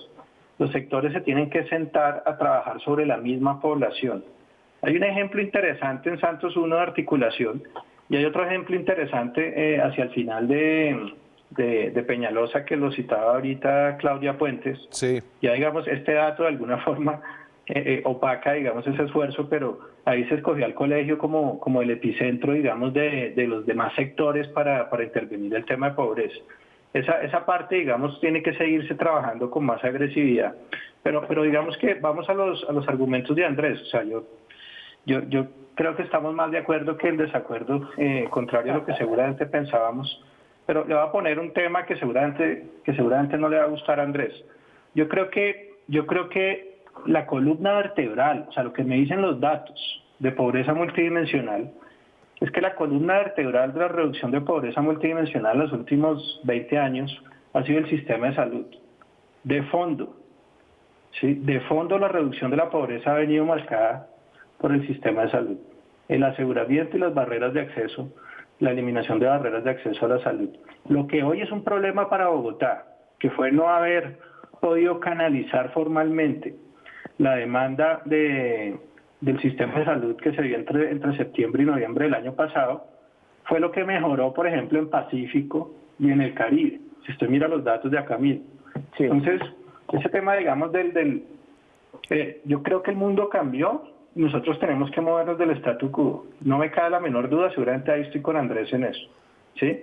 Los sectores se tienen que sentar a trabajar sobre la misma población. Hay un ejemplo interesante en Santos 1 de articulación y hay otro ejemplo interesante hacia el final de Peñalosa, que lo citaba ahorita Claudia Puentes. Sí. Ya digamos, este dato de alguna forma opaca, digamos, ese esfuerzo, pero ahí se escogió al colegio como el epicentro, digamos, de los demás sectores para intervenir el tema de pobreza. Esa parte, digamos, tiene que seguirse trabajando con más agresividad. Pero digamos que vamos a los argumentos de Andrés. O sea, yo creo que estamos más de acuerdo que el desacuerdo, contrario a lo que seguramente pensábamos. Pero le voy a poner un tema que seguramente no le va a gustar a Andrés. Yo creo que la columna vertebral, o sea, lo que me dicen los datos de pobreza multidimensional, es que la columna vertebral de la reducción de pobreza multidimensional en los últimos 20 años ha sido el sistema de salud. De fondo, ¿sí? De fondo la reducción de la pobreza ha venido marcada por el sistema de salud. El aseguramiento y las barreras de acceso, la eliminación de barreras de acceso a la salud. Lo que hoy es un problema para Bogotá, que fue no haber podido canalizar formalmente la demanda del sistema de salud que se dio entre septiembre y noviembre del año pasado, fue lo que mejoró, por ejemplo, en Pacífico y en el Caribe. Si usted mira los datos de acá mismo. Sí. Entonces, ese tema, digamos, yo creo que el mundo cambió. Nosotros tenemos que movernos del statu quo. No me cabe la menor duda, seguramente ahí estoy con Andrés en eso, ¿sí?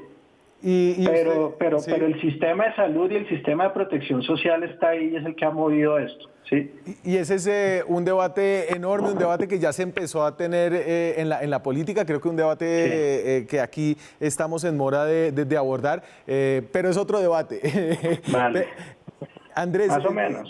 Pero el sistema de salud y el sistema de protección social está ahí y es el que ha movido esto, ¿sí? Y ese es un debate enorme, un debate que ya se empezó a tener en la política, creo que un debate que aquí estamos en mora de abordar, pero es otro debate. Vale. Andrés, más o menos.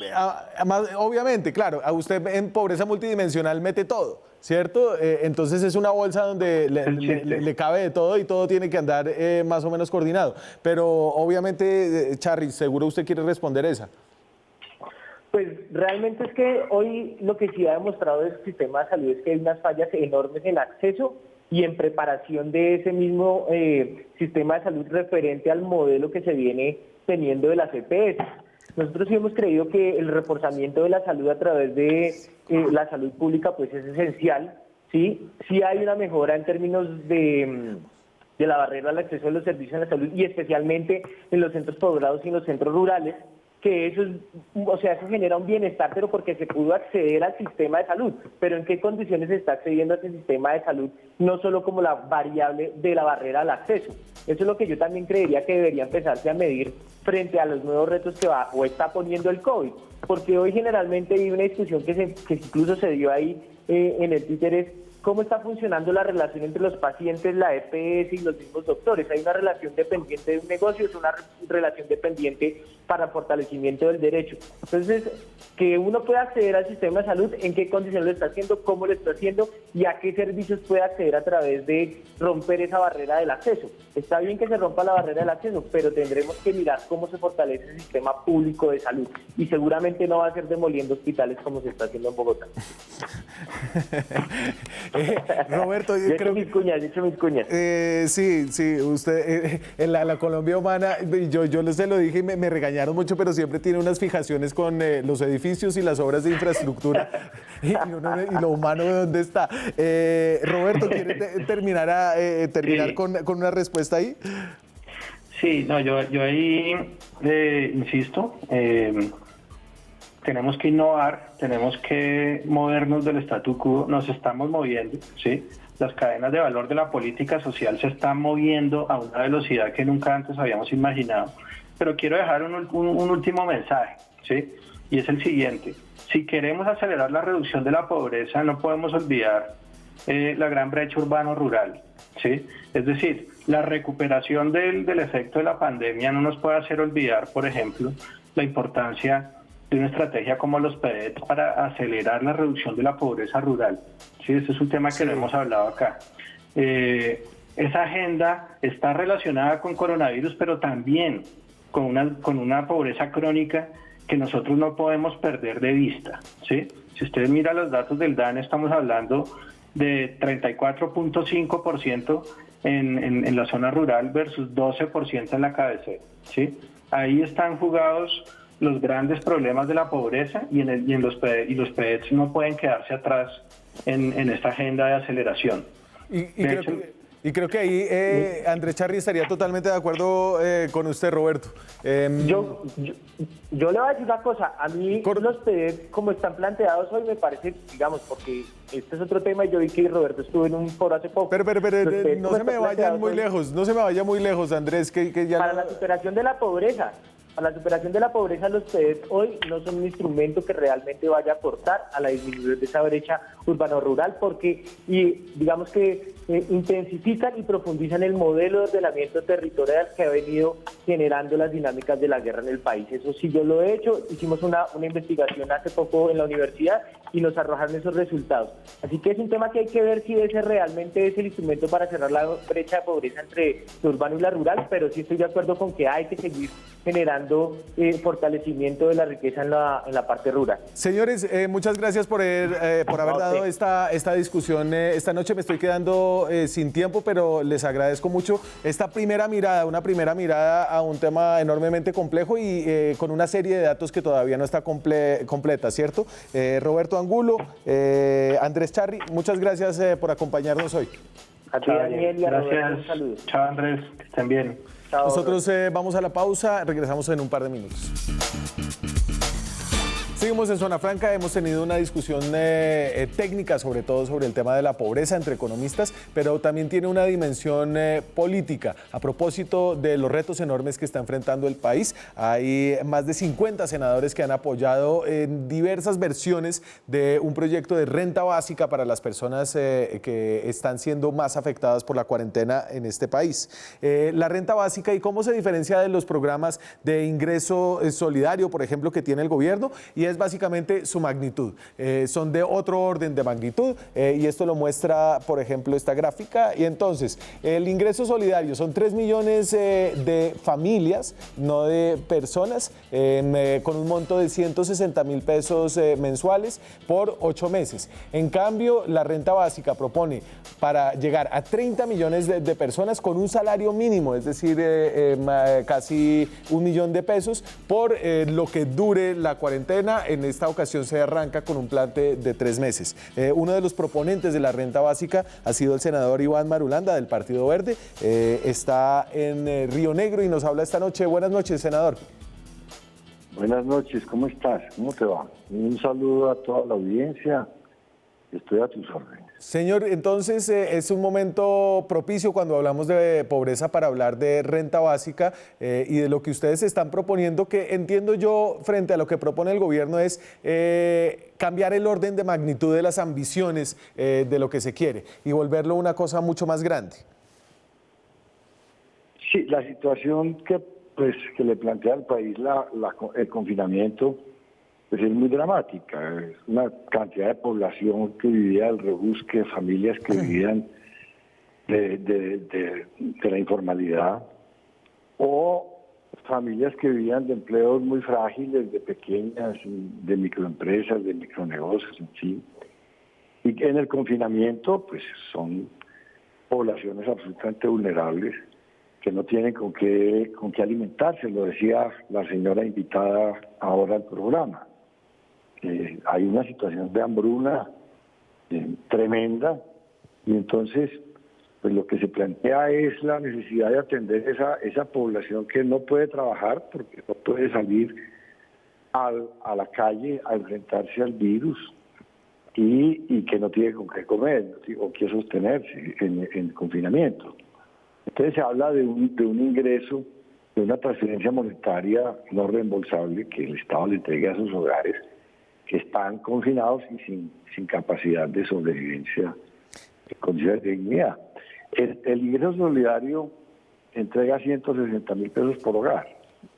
Obviamente, claro, a usted en pobreza multidimensional mete todo, ¿cierto? Entonces es una bolsa donde le cabe de todo y todo tiene que andar más o menos coordinado. Pero obviamente, Charly, seguro usted quiere responder esa. Pues realmente es que hoy lo que sí ha demostrado el sistema de salud es que hay unas fallas enormes en acceso y en preparación de ese mismo sistema de salud referente al modelo que se viene teniendo de las EPS. Nosotros sí hemos creído que el reforzamiento de la salud a través de la salud pública pues es esencial, ¿sí? Sí hay una mejora en términos de la barrera al acceso a los servicios de la salud y especialmente en los centros poblados y en los centros rurales, que eso eso genera un bienestar, pero porque se pudo acceder al sistema de salud. Pero ¿en qué condiciones se está accediendo a ese sistema de salud? No solo como la variable de la barrera al acceso. Eso es lo que yo también creería que debería empezarse a medir frente a los nuevos retos que va o está poniendo el COVID. Porque hoy generalmente hay una discusión que incluso se dio ahí en el Twitter, es cómo está funcionando la relación entre los pacientes, la EPS y los mismos doctores. Hay una relación dependiente de un negocio, es una relación dependiente para fortalecimiento del derecho. Entonces, que uno pueda acceder al sistema de salud, en qué condiciones lo está haciendo, cómo lo está haciendo y a qué servicios puede acceder a través de romper esa barrera del acceso. Está bien que se rompa la barrera del acceso, pero tendremos que mirar cómo se fortalece el sistema público de salud. Y seguramente no va a ser demoliendo hospitales como se está haciendo en Bogotá. Roberto, yo he hecho mis cuñas. Sí, usted en la Colombia humana, yo se lo dije y me regañaron mucho, pero siempre tiene unas fijaciones con los edificios y las obras de infraestructura y lo humano de dónde está. Roberto, ¿quiere terminar con una respuesta ahí? Sí, no, yo ahí insisto, tenemos que innovar, tenemos que movernos del statu quo, nos estamos moviendo, ¿sí? Las cadenas de valor de la política social se están moviendo a una velocidad que nunca antes habíamos imaginado. pero quiero dejar un último mensaje, ¿sí? Y es el siguiente. Si queremos acelerar la reducción de la pobreza, no podemos olvidar la gran brecha urbano-rural, ¿sí? Es decir, la recuperación del efecto de la pandemia no nos puede hacer olvidar, por ejemplo, la importancia de una estrategia como los PEDET para acelerar la reducción de la pobreza rural, ¿sí? Este es un tema que no hemos hablado acá. Esa agenda está relacionada con coronavirus, pero también con una pobreza crónica que nosotros no podemos perder de vista, ¿sí? Si ustedes miran los datos del DANE, estamos hablando de 34.5% en la zona rural versus 12% en la cabecera, ¿sí? Ahí están jugados los grandes problemas de la pobreza y los PEDETs no pueden quedarse atrás en esta agenda de aceleración. Y creo que ahí Andrés Charri estaría totalmente de acuerdo con usted, Roberto. Yo le voy a decir una cosa, a mí los PEDET como están planteados hoy me parece, digamos, porque este es otro tema y yo vi que Roberto estuvo en un foro hace poco. Pero no se me vayan muy lejos, no se me vaya muy lejos, Andrés, que ya... Para la superación de la pobreza. Para la superación de la pobreza, los PEDET hoy no son un instrumento que realmente vaya a aportar a la disminución de esa brecha urbano-rural, porque digamos que intensifican y profundizan el modelo de ordenamiento territorial que ha venido generando las dinámicas de la guerra en el país. Eso sí, yo lo he hecho, hicimos una investigación hace poco en la universidad y nos arrojaron esos resultados. Así que es un tema que hay que ver si ese realmente es el instrumento para cerrar la brecha de pobreza entre lo urbano y la rural, pero sí estoy de acuerdo con que hay que seguir generando fortalecimiento de la riqueza en la parte rural. Señores, muchas gracias por haber dado esta discusión esta noche. Me estoy quedando sin tiempo, pero les agradezco mucho esta una primera mirada a un tema enormemente complejo y con una serie de datos que todavía no está completa, ¿cierto? Roberto Angulo, Andrés Charri, muchas gracias por acompañarnos hoy. A ti, Daniel, y a Roberto, un saludo. Chao, Andrés, que estén bien. Chao, nosotros vamos a la pausa, regresamos en un par de minutos. Seguimos en Zona Franca, hemos tenido una discusión técnica, sobre todo sobre el tema de la pobreza entre economistas, pero también tiene una dimensión política. A propósito de los retos enormes que está enfrentando el país, hay más de 50 senadores que han apoyado en diversas versiones de un proyecto de renta básica para las personas que están siendo más afectadas por la cuarentena en este país. La renta básica y cómo se diferencia de los programas de ingreso solidario, por ejemplo, que tiene el gobierno, y es básicamente su magnitud. Son de otro orden de magnitud y esto lo muestra, por ejemplo, esta gráfica. Y entonces, el ingreso solidario son 3 millones de familias, no de personas, con un monto de 160.000 pesos mensuales por 8 meses. En cambio, la renta básica propone para llegar a 30 millones de personas con un salario mínimo, es decir, casi 1 millón de pesos por lo que dure la cuarentena. En esta ocasión se arranca con un plan de 3 meses. Uno de los proponentes de la renta básica ha sido el senador Iván Marulanda del Partido Verde. Está en Río Negro y nos habla esta noche. Buenas noches, senador. Buenas noches, ¿cómo estás? ¿Cómo te va? Un saludo a toda la audiencia. Estoy a tus órdenes. Señor, entonces es un momento propicio cuando hablamos de pobreza para hablar de renta básica y de lo que ustedes están proponiendo, que entiendo yo frente a lo que propone el gobierno es cambiar el orden de magnitud de las ambiciones de lo que se quiere y volverlo una cosa mucho más grande. Sí, la situación que le plantea al país el confinamiento pues es muy dramática. Es una cantidad de población que vivía del rebusque, familias que vivían de la informalidad, o familias que vivían de empleos muy frágiles, de pequeñas, de microempresas, de micronegocios, en fin. Y que en el confinamiento pues son poblaciones absolutamente vulnerables que no tienen con qué alimentarse, lo decía la señora invitada ahora al programa. Hay una situación de hambruna tremenda y entonces pues lo que se plantea es la necesidad de atender esa población que no puede trabajar porque no puede salir a la calle a enfrentarse al virus y que no tiene con qué comer o qué sostenerse en confinamiento. Entonces se habla de un ingreso de una transferencia monetaria no reembolsable que el Estado le entregue a sus hogares que están confinados y sin capacidad de sobrevivencia en condiciones de dignidad. El ingreso solidario entrega 160.000 pesos por hogar.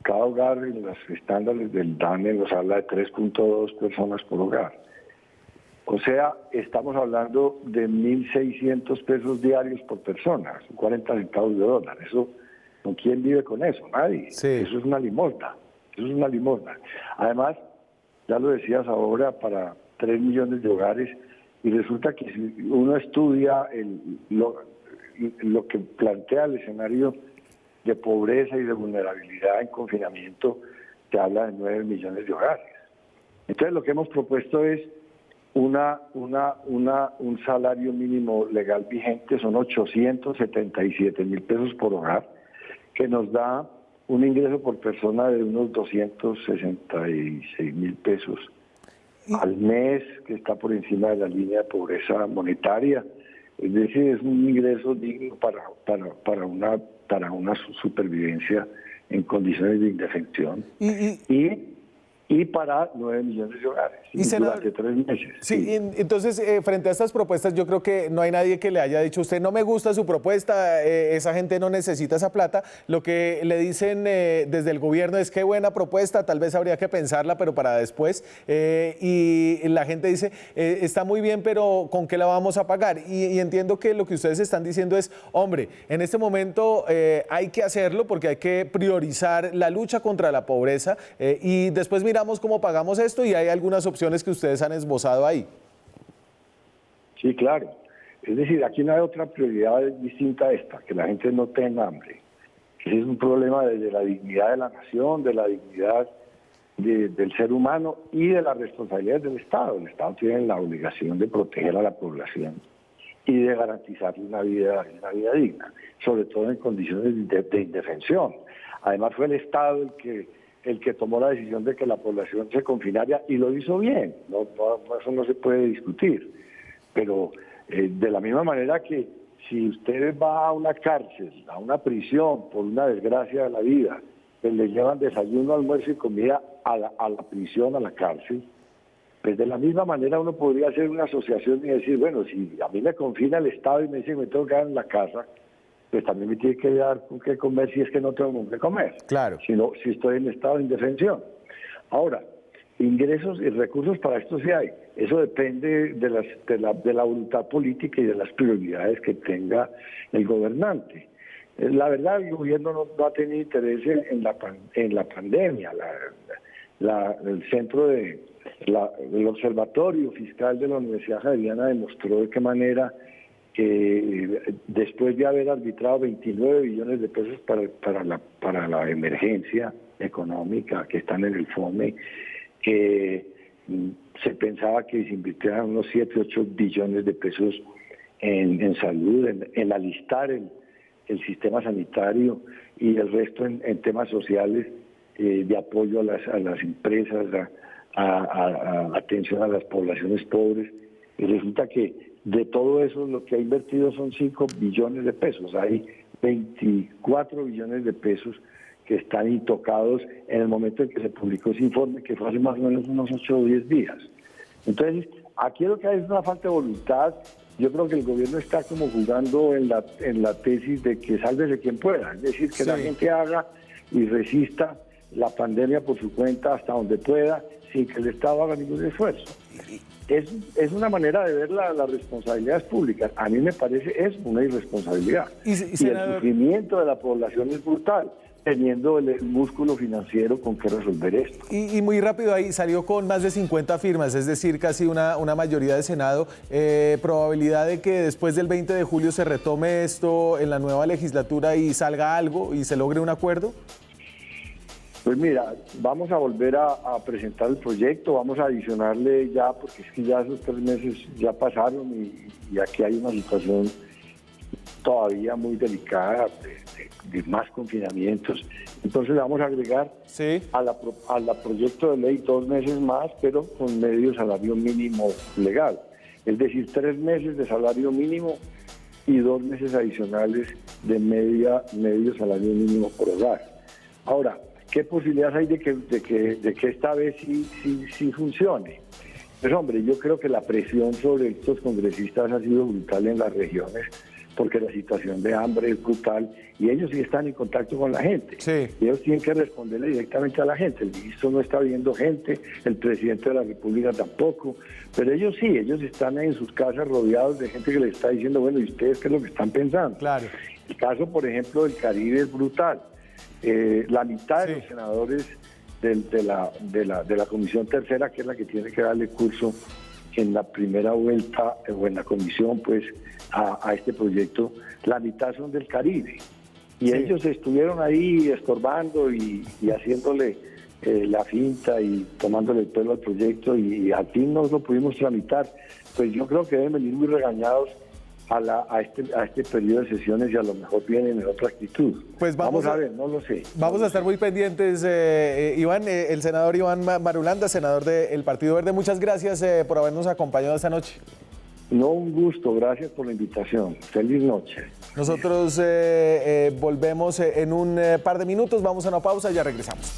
Cada hogar en los estándares del DANE nos habla de 3.2 personas por hogar. O sea, estamos hablando de 1.600 pesos diarios por persona, 40 centavos de dólar. Eso, ¿con quién vive con eso? Nadie. Sí. Eso es una limosna. Eso es una limosna. Además, ya lo decías ahora, para 3 millones de hogares, y resulta que si uno estudia lo que plantea el escenario de pobreza y de vulnerabilidad en confinamiento, te habla de 9 millones de hogares. Entonces lo que hemos propuesto es un salario mínimo legal vigente, son 877.000 pesos por hogar, que nos da un ingreso por persona de unos 266.000 pesos al mes, que está por encima de la línea de pobreza monetaria. Es decir, es un ingreso digno para una supervivencia en condiciones de indefensión y para 9 millones de hogares durante 3 meses. Sí, entonces, frente a estas propuestas, yo creo que no hay nadie que le haya dicho, usted no me gusta su propuesta, esa gente no necesita esa plata. Lo que le dicen desde el gobierno es qué buena propuesta, tal vez habría que pensarla, pero para después. Y la gente dice, está muy bien, pero ¿con qué la vamos a pagar? Y entiendo que lo que ustedes están diciendo es, hombre, en este momento hay que hacerlo porque hay que priorizar la lucha contra la pobreza y después miramos cómo pagamos esto y hay algunas opciones que ustedes han esbozado ahí. Sí, claro. Es decir, aquí no hay otra prioridad distinta a esta, que la gente no tenga hambre. Ese es un problema de la dignidad de la nación, de la dignidad del ser humano y de las responsabilidades del Estado. El Estado tiene la obligación de proteger a la población y de garantizarle una vida digna, sobre todo en condiciones de indefensión. Además fue el Estado el que tomó la decisión de que la población se confinara y lo hizo bien, eso no se puede discutir. Pero de la misma manera que si usted va a una cárcel, a una prisión por una desgracia de la vida, pues le llevan desayuno, almuerzo y comida a la prisión, a la cárcel, pues de la misma manera uno podría hacer una asociación y decir, bueno, si a mí me confina el Estado y me dice que me tengo que quedar en la casa, pues también me tiene que dar con qué comer si es que no tengo con qué comer. Claro. Si estoy en estado de indefensión. Ahora, ingresos y recursos para esto sí hay. Eso depende de la voluntad política y de las prioridades que tenga el gobernante. La verdad, el gobierno no ha tenido interés en la pandemia. El centro del Observatorio Fiscal de la Universidad Javeriana demostró de qué manera que después de haber arbitrado 29 billones de pesos para la emergencia económica que están en el FOME, que se pensaba que se invirtieran unos 7, 8 billones de pesos en salud, en alistar el sistema sanitario y el resto en temas sociales, de apoyo a las empresas, a atención a las poblaciones pobres. Y resulta que de todo eso lo que ha invertido son 5 billones de pesos. Hay 24 billones de pesos que están intocados en el momento en que se publicó ese informe, que fue hace más o menos unos 8 o 10 días. Entonces, aquí lo que hay es una falta de voluntad. Yo creo que el gobierno está como jugando en la tesis de que sálvese quien pueda, es decir, que la gente haga y resista la pandemia por su cuenta hasta donde pueda, sin que el Estado haga ningún esfuerzo. Es una manera de ver las responsabilidades públicas. A mí me parece es una irresponsabilidad. Y el sufrimiento de la población es brutal, teniendo el músculo financiero con que resolver esto. Y muy rápido ahí, salió con más de 50 firmas, es decir, casi una mayoría de Senado. ¿Probabilidad de que después del 20 de julio se retome esto en la nueva legislatura y salga algo y se logre un acuerdo? Pues mira, vamos a volver a presentar el proyecto, vamos a adicionarle ya, porque es que ya esos 3 meses ya pasaron y aquí hay una situación todavía muy delicada de más confinamientos. Entonces le vamos a agregar a la proyecto de ley 2 meses más, pero con medio salario mínimo legal. Es decir, 3 meses de salario mínimo y 2 meses adicionales de medio salario mínimo por hogar. Ahora, ¿qué posibilidades hay de que esta vez sí funcione? Pues hombre, yo creo que la presión sobre estos congresistas ha sido brutal en las regiones, porque la situación de hambre es brutal y ellos sí están en contacto con la gente. Sí. Y ellos tienen que responderle directamente a la gente. El ministro no está viendo gente, el presidente de la República tampoco, pero ellos sí, ellos están en sus casas rodeados de gente que les está diciendo, bueno, ¿y ustedes qué es lo que están pensando? Claro. El caso, por ejemplo, del Caribe es brutal. La mitad de los senadores de la Comisión Tercera, que es la que tiene que darle curso en la primera vuelta o en la comisión, pues, a este proyecto, la mitad son del Caribe. Y ellos estuvieron ahí estorbando y haciéndole la finta y tomándole el pelo al proyecto y al fin no lo pudimos tramitar. Pues yo creo que deben venir muy regañados a este periodo de sesiones y a lo mejor vienen en otra actitud. Pues vamos a ver, no lo sé. Vamos a estar muy pendientes, Iván, el senador Iván Marulanda, senador del Partido Verde. Muchas gracias por habernos acompañado esta noche. No, un gusto, gracias por la invitación. Feliz noche. Nosotros volvemos en un par de minutos, vamos a una pausa y ya regresamos.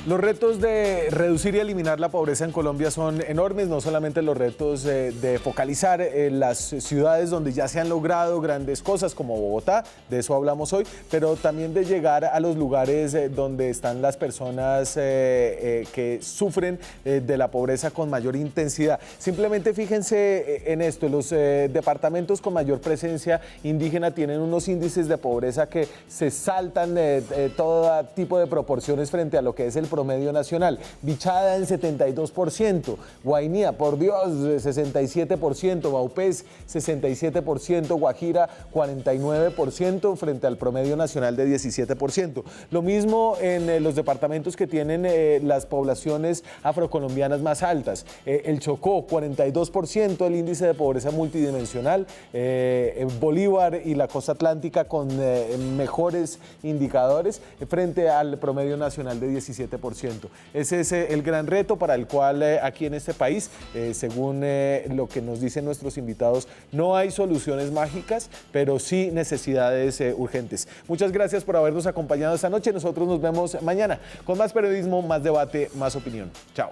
Los retos de reducir y eliminar la pobreza en Colombia son enormes, no solamente los retos de focalizar en las ciudades donde ya se han logrado grandes cosas como Bogotá, de eso hablamos hoy, pero también de llegar a los lugares donde están las personas que sufren de la pobreza con mayor intensidad. Simplemente fíjense en esto, los departamentos con mayor presencia indígena tienen unos índices de pobreza que se saltan todo tipo de proporciones frente a lo que es el promedio nacional. Bichada en 72%, Guainía, por Dios, 67%, Vaupés 67%, Guajira 49% frente al promedio nacional de 17%. Lo mismo en los departamentos que tienen las poblaciones afrocolombianas más altas. El Chocó, 42%, el índice de pobreza multidimensional. Bolívar y la costa atlántica con mejores indicadores frente al promedio nacional de 17%. Ese es el gran reto para el cual aquí en este país, según lo que nos dicen nuestros invitados, no hay soluciones mágicas, pero sí necesidades urgentes. Muchas gracias por habernos acompañado esta noche. Nosotros nos vemos mañana con más periodismo, más debate, más opinión. Chao.